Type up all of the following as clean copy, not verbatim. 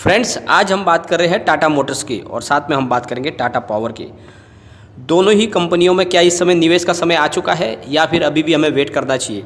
Friends, आज हम बात कर रहे हैं टाटा मोटर्स की और साथ में हम बात करेंगे टाटा पावर की। दोनों ही कंपनियों में क्या इस समय निवेश का समय आ चुका है या फिर अभी भी हमें वेट करना चाहिए?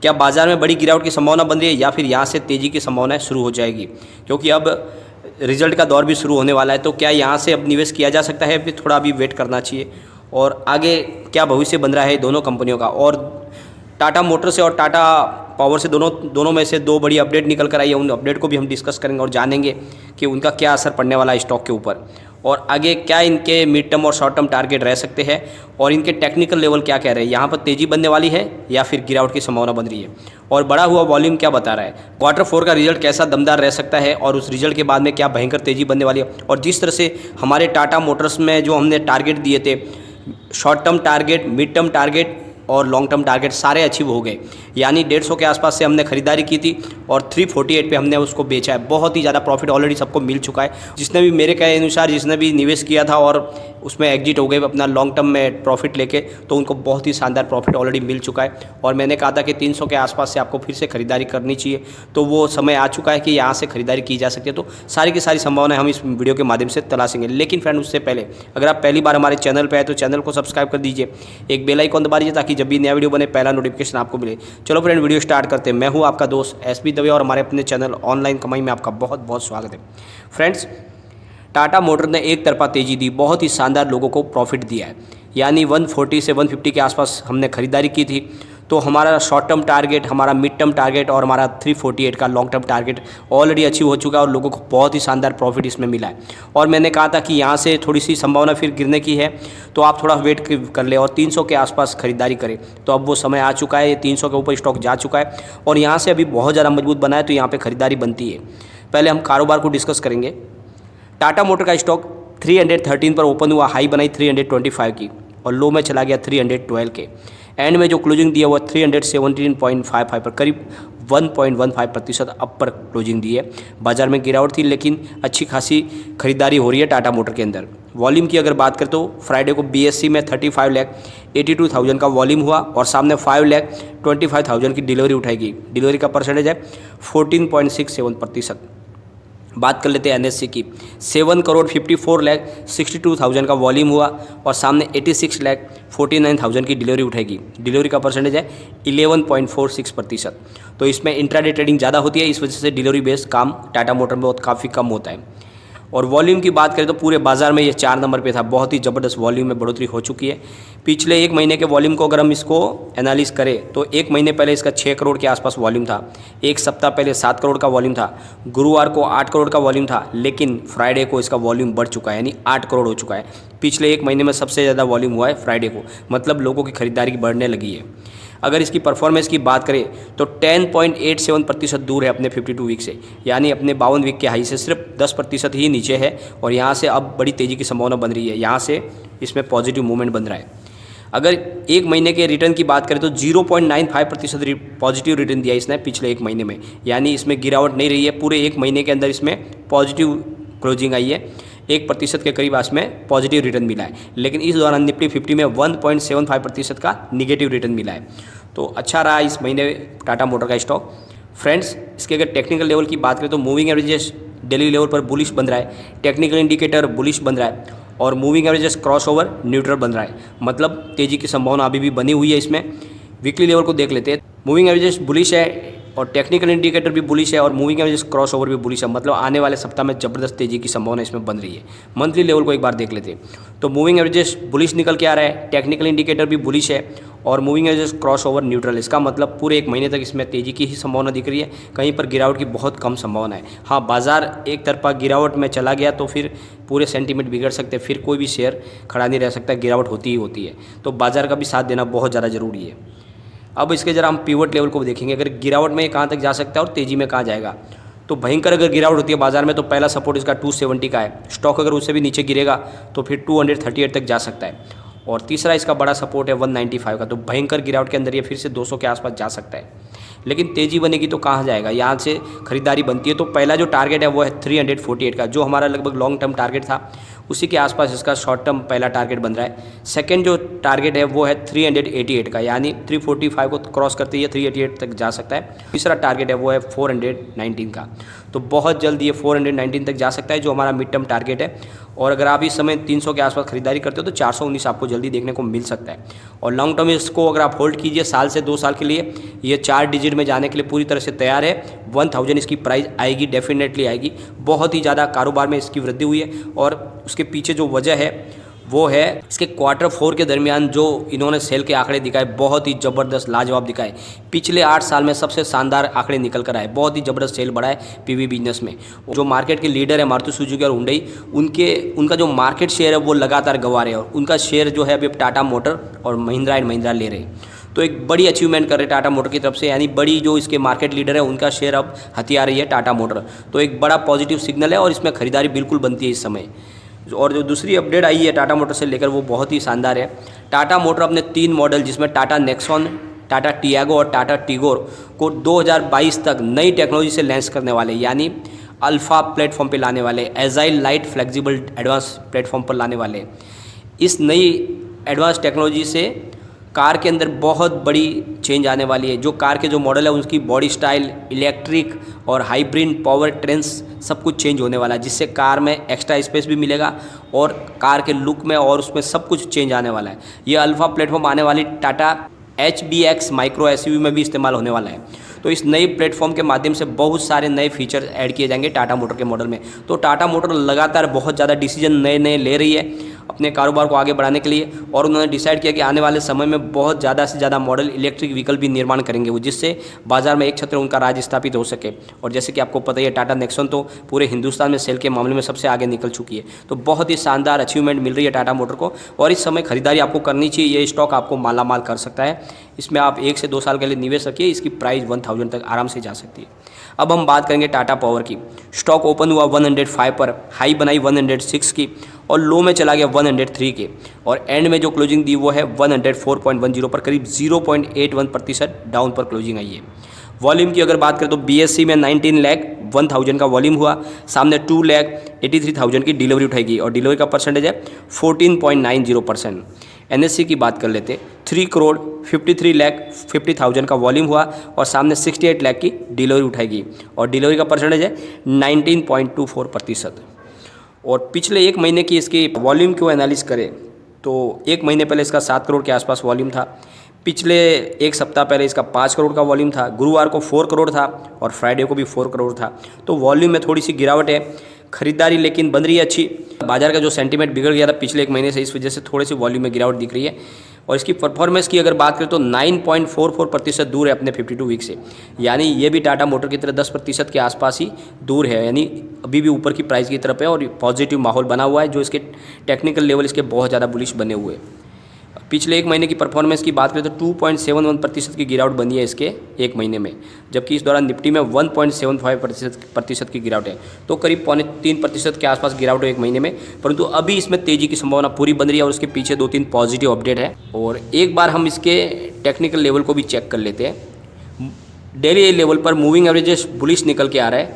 क्या बाजार में बड़ी गिरावट की संभावना बन रही है या फिर यहाँ से तेज़ी की संभावनाएं शुरू हो जाएगी? क्योंकि अब रिजल्ट का दौर भी शुरू होने वाला है, तो क्या यहाँ से अब निवेश किया जा सकता है, फिर थोड़ा अभी वेट करना चाहिए? और आगे क्या भविष्य बन रहा है दोनों कंपनियों का? और टाटा मोटर्स से और टाटा पावर से दोनों में से दो बड़ी अपडेट निकल कर आई है, उन अपडेट को भी हम डिस्कस करेंगे और जानेंगे कि उनका क्या असर पड़ने वाला है स्टॉक के ऊपर, और आगे क्या इनके मिड टर्म और शॉर्ट टर्म टारगेट रह सकते हैं, और इनके टेक्निकल लेवल क्या कह रहे हैं, यहाँ पर तेज़ी बनने वाली है या फिर गिरावट की संभावना बन रही है, और बढ़ा हुआ वॉल्यूम क्या बता रहा है, Q4 का रिजल्ट कैसा दमदार रह सकता है और उस रिजल्ट के बाद में क्या भयंकर तेज़ी बनने वाली है। और जिस तरह से हमारे टाटा मोटर्स में जो हमने टारगेट दिए थे, short term target, mid term target और लॉन्ग टर्म टारगेट सारे अचीव हो गए, यानी 150 के आसपास से हमने खरीदारी की थी और 348 पे हमने उसको बेचा है। बहुत ही ज़्यादा प्रॉफिट ऑलरेडी सबको मिल चुका है। जिसने भी मेरे कहे अनुसार जिसने भी निवेश किया था और उसमें एग्जिट हो गए अपना लॉन्ग टर्म में प्रॉफिट लेके, तो उनको बहुत ही शानदार प्रॉफिट ऑलरेडी मिल चुका है। और मैंने कहा था कि 300 के आसपास से आपको फिर से खरीदारी करनी चाहिए, तो वो समय आ चुका है कि यहाँ से खरीदारी की जा सकती है। तो सारी की सारी संभावनाएं हम इस वीडियो के माध्यम से तलाशेंगे। लेकिन फ्रेंड, उससे पहले अगर आप पहली बार हमारे चैनल पर आए तो चैनल को सब्सक्राइब कर दीजिए, एक बेल आइकॉन दबा दीजिए ताकि जब भी नया वीडियो बने पहला नोटिफिकेशन आपको मिले। चलो फ्रेंड, वीडियो स्टार्ट करते हैं। मैं हूँ आपका दोस्त एसबी दवे और हमारे अपने चैनल ऑनलाइन कमाई में आपका बहुत बहुत स्वागत है। फ्रेंड्स, टाटा मोटर ने एक तरफा तेज़ी दी, बहुत ही शानदार लोगों को प्रॉफिट दिया है, यानी 140 से 150 के आसपास हमने खरीदारी की थी। तो हमारा शॉर्ट टर्म टारगेट, हमारा मिड टर्म टारगेट और हमारा 348 का long term target already achieve हो चुका है और लोगों को बहुत ही शानदार प्रॉफिट इसमें मिला है। और मैंने कहा था कि यहाँ से थोड़ी सी संभावना फिर गिरने की है, तो आप थोड़ा वेट कर ले और 300 के आसपास खरीदारी करें। तो अब वो समय आ चुका है, ये 300 के ऊपर स्टॉक जा चुका है और यहाँ से अभी बहुत ज़्यादा मजबूत बना है, तो यहाँ पर खरीदारी बनती है। पहले हम कारोबार को डिस्कस करेंगे। टाटा मोटर का स्टॉक 313 पर ओपन हुआ, हाई बनाई 325 की और लो में चला गया 312 के। एंड में जो क्लोजिंग दिया हुआ 317.55 पर, करीब 1.15% अपर क्लोजिंग दी है। बाजार में गिरावट थी लेकिन अच्छी खासी खरीदारी हो रही है टाटा मोटर के अंदर। वॉल्यूम की अगर बात करें तो फ्राइडे को बीएससी में 35,82,000 का वॉल्यूम हुआ और सामने 5,25,000 की डिलीवरी उठाएगी। डिलीवरी का परसेंटेज है 14.67%। बात कर लेते हैं एनएससी की। 7,54,62,000 का वॉल्यूम हुआ और सामने 86,49,000 की डिलीवरी उठाएगी। डिलीवरी का परसेंटेज है 11.46%। तो इसमें इंट्राडे ट्रेडिंग ज़्यादा होती है, इस वजह से डिलीवरी बेस्ड काम टाटा मोटर में बहुत काफ़ी कम होता है। और वॉल्यूम की बात करें तो पूरे बाजार में ये 4 नंबर पे था। बहुत ही ज़बरदस्त वॉल्यूम में बढ़ोतरी हो चुकी है। पिछले एक महीने के वॉल्यूम को अगर हम इसको एनालिस करें तो एक महीने पहले इसका 6 करोड़ के आसपास वॉल्यूम था, एक सप्ताह पहले 7 करोड़ का वॉल्यूम था, गुरुवार को 8 करोड़ का वॉल्यूम था, लेकिन फ्राइडे को इसका वॉल्यूम बढ़ चुका है, यानी 8 करोड़ हो चुका है। पिछले एक महीने में सबसे ज़्यादा वॉल्यूम हुआ है फ्राइडे को, मतलब लोगों की खरीदारी बढ़ने लगी है। अगर इसकी परफॉर्मेंस की बात करें तो 10.87% दूर है अपने 52 वीक से, यानी अपने 52 वीक के हाई से सिर्फ 10% ही नीचे है और यहाँ से अब बड़ी तेज़ी की संभावना बन रही है। यहाँ से इसमें पॉजिटिव मूवमेंट बन रहा है। अगर एक महीने के रिटर्न की बात करें तो 0.95% पॉजिटिव रिटर्न दिया इसने पिछले एक महीने में, यानी इसमें गिरावट नहीं रही है। पूरे एक महीने के अंदर इसमें पॉजिटिव क्लोजिंग आई है, 1% के करीब इसमें पॉजिटिव रिटर्न मिला है। लेकिन इस दौरान निफ्टी 50 में 1.75% का निगेटिव रिटर्न मिला है। तो अच्छा रहा इस महीने टाटा मोटर का स्टॉक। फ्रेंड्स, इसके अगर टेक्निकल लेवल की बात करें तो मूविंग एवरेजेस डेली लेवल पर बुलिश बन रहा है, टेक्निकल इंडिकेटर बुलिश बन रहा है और moving averages cross over neutral बन रहा है, मतलब तेज़ी की संभावना अभी भी बनी हुई है इसमें। वीकली लेवल को देख लेते हैं। मूविंग एवरेजेस बुलिश है और टेक्निकल इंडिकेटर भी बुलिश है और मूविंग एवरेज क्रॉस ओवर भी बुलिश है, मतलब आने वाले सप्ताह में ज़बरदस्त तेज़ी की संभावना इसमें बन रही है। मंथली लेवल को एक बार देख लेते हैं तो मूविंग एवरेजेस बुलिश निकल के आ रहा है, टेक्निकल इंडिकेटर भी बुलिश है और moving average cross over neutral. इसका मतलब पूरे एक महीने तक इसमें तेज़ी की ही संभावना दिख रही है, कहीं पर गिरावट की बहुत कम संभावना है। हाँ, बाजार एक तरफा गिरावट में चला गया तो फिर पूरे सेंटीमेंट बिगड़ सकते हैं, फिर कोई भी शेयर खड़ा नहीं रह सकता, गिरावट होती ही होती है। तो बाजार का भी साथ देना बहुत ज़्यादा ज़रूरी है। अब इसके जरा हम पिवट लेवल को देखेंगे, अगर गिरावट में कहाँ तक जा सकता है और तेज़ी में कहाँ जाएगा। तो भयंकर अगर गिरावट होती है बाजार में तो पहला सपोर्ट इसका 270 का है। स्टॉक अगर उससे भी नीचे गिरेगा तो फिर 238 तक जा सकता है और तीसरा इसका बड़ा सपोर्ट है 195 का। तो भयंकर गिरावट के अंदर ये फिर से 200 के आसपास जा सकता है, लेकिन तेज़ी बनेगी तो कहाँ जाएगा, यहाँ से खरीदारी बनती है। तो पहला जो टारगेट है वो है 348 का, जो हमारा लगभग लॉन्ग टर्म टारगेट था उसी के आसपास इसका शॉर्ट टर्म पहला टारगेट बन रहा है। सेकंड जो टारगेट है वो है 388 का, यानी 345 को क्रॉस करते ही 388 तक जा सकता है। तीसरा टारगेट है वो है 419 का, तो बहुत जल्द ये 419 तक जा सकता है जो हमारा मिड टर्म टारगेट है। और अगर आप इस समय 300 के आसपास खरीदारी करते हो तो 419 आपको जल्दी देखने को मिल सकता है। और लॉन्ग टर्म इसको अगर आप होल्ड कीजिए साल से 2 साल के लिए, ये 4 डिजिट में जाने के लिए पूरी तरह से तैयार है। 1000 इसकी प्राइस आएगी, डेफिनेटली आएगी। बहुत ही ज़्यादा कारोबार में इसकी वृद्धि हुई है और उसके पीछे जो वजह है वो है इसके Q4 के दरमियान जो इन्होंने सेल के आंकड़े दिखाए, बहुत ही ज़बरदस्त लाजवाब दिखाए। पिछले 8 साल में सबसे शानदार आंकड़े निकल कर आए, बहुत ही ज़बरदस्त सेल बढ़ा है पीवी बिजनेस में। जो मार्केट के लीडर है मारुति सुजुकी और हुंडई, उनका जो मार्केट शेयर है वो लगातार गंवा रहे हैं और उनका शेयर जो है अभी टाटा मोटर और महिंद्रा एंड महिंद्रा ले रहे हैं। तो एक बड़ी अचीवमेंट कर रहे हैं टाटा मोटर की तरफ से, यानी बड़ी जो इसके मार्केट लीडर है उनका शेयर अब हथिया रही है टाटा मोटर। तो एक बड़ा पॉजिटिव सिग्नल है और इसमें खरीदारी बिल्कुल बनती है इस समय। और जो दूसरी अपडेट आई है टाटा मोटर से लेकर वो बहुत ही शानदार है। टाटा मोटर अपने 3 मॉडल जिसमें टाटा नेक्सॉन, टाटा टियागो और टाटा टिगोर को 2022 तक नई टेक्नोलॉजी से लॉन्च करने वाले, यानी अल्फ़ा प्लेटफॉर्म पे लाने वाले, agile light flexible advance platform पर लाने वाले। इस नई एडवांस टेक्नोलॉजी से कार के अंदर बहुत बड़ी चेंज आने वाली है। जो कार के जो मॉडल है उसकी बॉडी स्टाइल, इलेक्ट्रिक और हाइब्रिड पावर ट्रेंस सब कुछ चेंज होने वाला है, जिससे कार में एक्स्ट्रा स्पेस भी मिलेगा और कार के लुक में और उसमें सब कुछ चेंज आने वाला है। ये अल्फ़ा प्लेटफॉर्म आने वाली टाटा HBX माइक्रो SUV में भी इस्तेमाल होने वाला है। तो इस नई प्लेटफॉर्म के माध्यम से बहुत सारे नए फीचर ऐड किए जाएंगे टाटा मोटर के मॉडल में। तो टाटा मोटर लगातार बहुत ज़्यादा डिसीजन नए नए ले रही है अपने कारोबार को आगे बढ़ाने के लिए, और उन्होंने डिसाइड किया कि आने वाले समय में बहुत ज़्यादा से ज़्यादा मॉडल इलेक्ट्रिक व्हीकल भी निर्माण करेंगे वो, जिससे बाजार में एक छत्र उनका राज स्थापित हो सके। और जैसे कि आपको पता ही है टाटा नेक्सॉन तो पूरे हिंदुस्तान में सेल के मामले में सबसे आगे निकल चुकी है। तो बहुत ही शानदार अचीवमेंट मिल रही है टाटा मोटर को और इस समय खरीदारी आपको करनी चाहिए। ये स्टॉक आपको मालामाल कर सकता है। इसमें आप 1 से 2 साल के लिए निवेश रखिए, इसकी प्राइस 1000 तक आराम से जा सकती है। अब हम बात करेंगे टाटा पावर की। स्टॉक ओपन हुआ 105 पर, हाई बनाई 106 की और लो में चला गया 103 के, और एंड में जो क्लोजिंग दी वो है 104.10 पर, करीब 0.81% डाउन पर क्लोजिंग आई है। वॉल्यूम की अगर बात करें तो BSE में 19,01,000 का वॉल्यूम हुआ, सामने 2,83,000 की डिलीवरी उठाएगी और डिलीवरी का परसेंटेज है 14.90%। NSE की बात कर लेते, 3,53,50,000 का वॉल्यूम हुआ और सामने 68 लाख की डिलीवरी उठाएगी और डिलीवरी का परसेंटेज है 19.24%। और पिछले 1 महीने की इसकी वॉल्यूम को एनालिस करें तो 1 महीने पहले इसका 7 करोड़ के आसपास वॉल्यूम था, पिछले 1 सप्ताह पहले इसका 5 करोड़ का वॉल्यूम था, गुरुवार को 4 करोड़ था और फ्राइडे को भी 4 करोड़ था। तो वॉल्यूम में थोड़ी सी गिरावट है, खरीदारी लेकिन बन रही है अच्छी। बाजार का जो सेंटीमेंट बिगड़ गया था पिछले 1 महीने से, इस वजह से थोड़ी सी वॉल्यूम में गिरावट दिख रही है। और इसकी परफॉर्मेंस की अगर बात करें तो 9.44% दूर है अपने 52 वीक से, यानी ये भी टाटा मोटर की तरह 10% के आसपास ही दूर है, यानी अभी भी ऊपर की प्राइस की तरफ है और पॉजिटिव माहौल बना हुआ है, जो इसके टेक्निकल लेवल इसके बहुत ज़्यादा बुलिश बने हुए हैं। पिछले 1 महीने की परफॉर्मेंस की बात करें तो 2.71% की गिरावट बनी है इसके 1 महीने में, जबकि इस दौरान निफ्टी में 1.75% की गिरावट है। तो करीब 3.25% के आसपास गिरावट है 1 महीने में, परंतु अभी इसमें तेज़ी की संभावना पूरी बन रही है और उसके पीछे 2-3 पॉजिटिव अपडेट है। और एक बार हम इसके टेक्निकल लेवल को भी चेक कर लेते हैं। डेली लेवल पर मूविंग एवरेजेस बुलिश निकल के आ रहा है,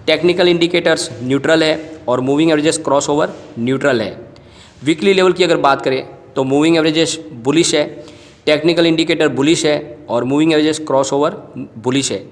टेक्निकल इंडिकेटर्स न्यूट्रल है और मूविंग एवरेजेस क्रॉसओवर न्यूट्रल है। वीकली लेवल की अगर बात करें तो मूविंग एवरेजेस बुलिश है, टेक्निकल इंडिकेटर बुलिश है और मूविंग एवरेजेस क्रॉसओवर बुलिश है।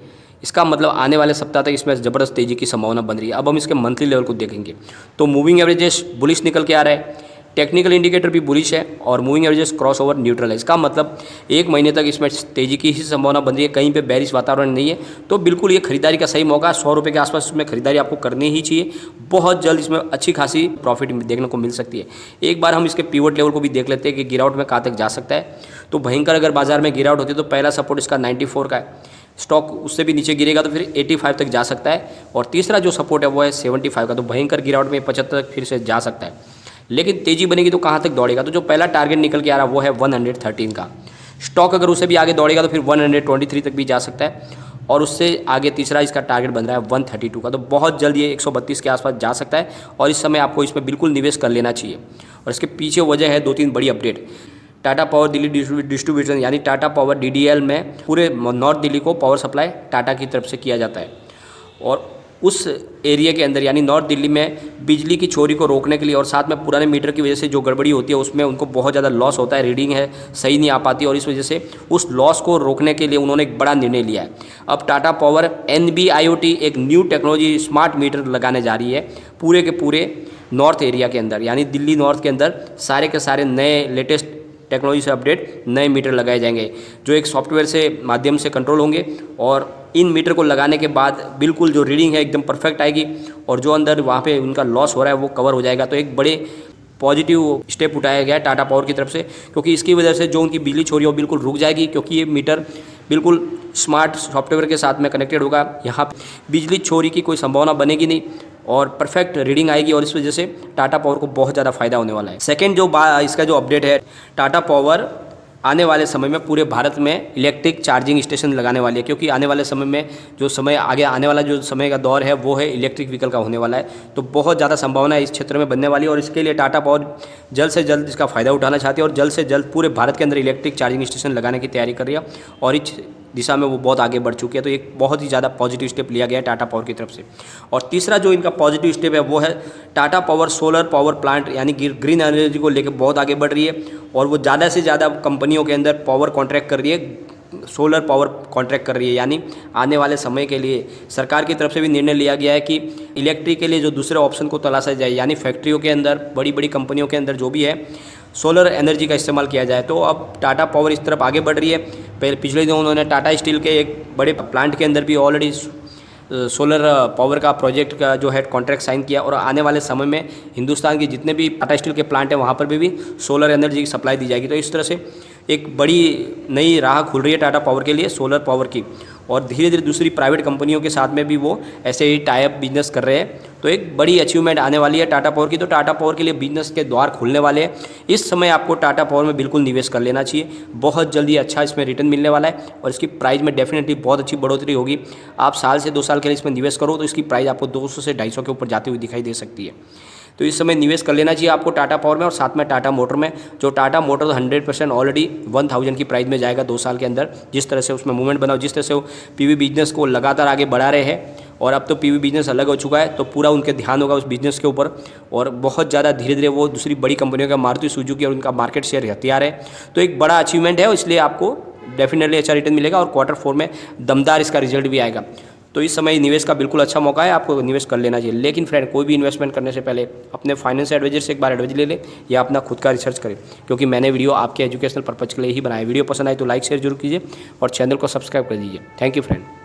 इसका मतलब आने वाले सप्ताह तक इसमें ज़बरदस्त तेज़ी की संभावना बन रही है। अब हम इसके मंथली लेवल को देखेंगे तो मूविंग एवरेजेस बुलिश निकल के आ रहा है, टेक्निकल इंडिकेटर भी बुलिश है और मूविंग एवरेजेस क्रॉसओवर न्यूट्रल है। इसका मतलब 1 महीने तक इसमें तेज़ी की ही संभावना बन रही है, कहीं पे बेरिश वातावरण नहीं है। तो बिल्कुल ये खरीदारी का सही मौका, 100 रुपये के आसपास इसमें खरीदारी आपको करनी ही चाहिए। बहुत जल्द इसमें अच्छी खासी प्रॉफिट देखने को मिल सकती है। एक बार हम इसके पिवट लेवल को भी देख लेते हैं कि गिरावट में कहाँ तक जा सकता है। तो भयंकर अगर बाजार में गिरावट होती है तो पहला सपोर्ट इसका 94 का है, स्टॉक उससे भी नीचे गिरेगा तो फिर 85 तक जा सकता है, और तीसरा जो सपोर्ट है वो है 75 का। तो भयंकर गिरावट में 75 तक फिर से जा सकता है, लेकिन तेज़ी बनेगी तो कहाँ तक दौड़ेगा। तो जो पहला टारगेट निकल के आ रहा है वो है 113 का। स्टॉक अगर उससे भी आगे दौड़ेगा तो फिर 123 तक भी जा सकता है, और उससे आगे तीसरा इसका टारगेट बन रहा है 132 का। तो बहुत जल्द ये 132 के आसपास जा सकता है और इस समय आपको इसमें बिल्कुल निवेश कर लेना चाहिए। और इसके पीछे वजह है 2-3 बड़ी update. Tata power Delhi distribution यानी टाटा पावर DDL में पूरे नॉर्थ दिल्ली को पावर सप्लाई टाटा की तरफ से किया जाता है, और उस एरिया के अंदर यानी नॉर्थ दिल्ली में बिजली की चोरी को रोकने के लिए और साथ में पुराने मीटर की वजह से जो गड़बड़ी होती है उसमें उनको बहुत ज़्यादा लॉस होता है, रीडिंग है सही नहीं आ पाती, और इस वजह से उस लॉस को रोकने के लिए उन्होंने एक बड़ा निर्णय लिया है। अब टाटा पावर NB-IoT एक न्यू टेक्नोलॉजी स्मार्ट मीटर लगाने जा रही है पूरे के पूरे नॉर्थ एरिया के अंदर, यानी दिल्ली नॉर्थ के अंदर सारे के सारे नए लेटेस्ट टेक्नोलॉजी से अपडेट नए मीटर लगाए जाएंगे जो एक सॉफ्टवेयर से माध्यम से कंट्रोल होंगे, और इन मीटर को लगाने के बाद बिल्कुल जो रीडिंग है एकदम परफेक्ट आएगी और जो अंदर वहाँ पे उनका लॉस हो रहा है वो कवर हो जाएगा। तो एक बड़े पॉजिटिव स्टेप उठाया गया है टाटा पावर की तरफ से, क्योंकि इसकी वजह से जो उनकी बिजली चोरी है वो बिल्कुल रुक जाएगी, क्योंकि ये मीटर बिल्कुल स्मार्ट सॉफ्टवेयर के साथ में कनेक्टेड होगा। यहाँ बिजली चोरी की कोई संभावना बनेगी नहीं और परफेक्ट रीडिंग आएगी, और इस वजह से टाटा पावर को बहुत ज़्यादा फायदा होने वाला है। सेकेंड जो इसका जो अपडेट है, टाटा पावर आने वाले समय में पूरे भारत में इलेक्ट्रिक चार्जिंग स्टेशन लगाने वाली है, क्योंकि आने वाले समय में जो समय आगे आने वाला जो समय का दौर है वो है इलेक्ट्रिक व्हीकल का होने वाला है। तो बहुत ज़्यादा संभावना इस क्षेत्र में बनने वाली है, और इसके लिए टाटा पावर जल्द से जल्द इसका फ़ायदा उठाना चाहती है और जल्द से जल्द पूरे भारत के अंदर इलेक्ट्रिक चार्जिंग स्टेशन लगाने की तैयारी कर रही है, और इस दिशा में वो बहुत आगे बढ़ चुकी है। तो एक बहुत ही ज़्यादा पॉजिटिव स्टेप लिया गया है टाटा पावर की तरफ से। और तीसरा जो इनका पॉजिटिव स्टेप है वो है Tata power solar power plant, यानी ग्रीन एनर्जी को लेकर बहुत आगे बढ़ रही है, और वो ज़्यादा से ज़्यादा कंपनियों के अंदर पावर कॉन्ट्रैक्ट कर रही है, सोलर पावर कॉन्ट्रैक्ट कर रही है। यानी आने वाले समय के लिए सरकार की तरफ से भी निर्णय लिया गया है कि इलेक्ट्रिक के लिए जो दूसरे ऑप्शन को तलाशा जाए, यानी फैक्ट्रियों के अंदर बड़ी बड़ी कंपनियों के अंदर जो भी है सोलर एनर्जी का इस्तेमाल किया जाए। तो अब टाटा पावर इस तरफ आगे बढ़ रही है। पिछले दिनों उन्होंने टाटा स्टील के एक बड़े प्लांट के अंदर भी ऑलरेडी सोलर पावर का प्रोजेक्ट का जो है कॉन्ट्रैक्ट साइन किया, और आने वाले समय में हिंदुस्तान के जितने भी टाटा स्टील के प्लांट हैं वहाँ पर भी सोलर एनर्जी की सप्लाई दी जाएगी। तो इस तरह से एक बड़ी नई राह खुल रही है टाटा पावर के लिए सोलर पावर की, और धीरे धीरे दूसरी प्राइवेट कंपनियों के साथ में भी वो ऐसे ही टाई अप बिजनेस कर रहे हैं। तो एक बड़ी अचीवमेंट आने वाली है टाटा पावर की। तो टाटा पावर के लिए बिजनेस के द्वार खुलने वाले हैं। इस समय आपको टाटा पावर में बिल्कुल निवेश कर लेना चाहिए, बहुत जल्दी अच्छा इसमें रिटर्न मिलने वाला है, और इसकी प्राइस में डेफिनेटली बहुत अच्छी बढ़ोतरी होगी। आप साल से 2 साल के लिए इसमें निवेश करो तो इसकी प्राइस आपको 200 से 250 के ऊपर जाती हुई दिखाई दे सकती है। तो इस समय निवेश कर लेना चाहिए आपको टाटा पावर में, और साथ में टाटा मोटर में। जो टाटा मोटर 100% ऑलरेडी 1000 की प्राइस में जाएगा 2 साल के अंदर। जिस तरह से उसमें मूवमेंट बनाओ, जिस तरह से वो पीवी बिजनेस को लगातार आगे बढ़ा रहे हैं, और अब तो पीवी बिजनेस अलग हो चुका है, तो पूरा उनके ध्यान होगा उस बिजनेस के ऊपर, और बहुत ज़्यादा धीरे धीरे वो दूसरी बड़ी कंपनियों का मारुति सुजुकी और उनका मार्केट शेयर हथियार है। तो एक बड़ा अचीवमेंट है, इसलिए आपको डेफिनेटली अच्छा रिटर्न मिलेगा, और Q4 में दमदार इसका रिजल्ट भी आएगा। तो इस समय निवेश का बिल्कुल अच्छा मौका है, आपको निवेश कर लेना चाहिए। लेकिन फ्रेंड, कोई भी इन्वेस्टमेंट करने से पहले अपने फाइनेंस एडवाइजर से एक बार एडवाइस ले लें, या अपना खुद का रिसर्च करें, क्योंकि मैंने वीडियो आपके एजुकेशनल पर्पज़ के लिए ही बनाया। वीडियो पसंद आए तो लाइक शेयर जरूर कीजिए और चैनल को सब्सक्राइब कर दीजिए। Thank you friend.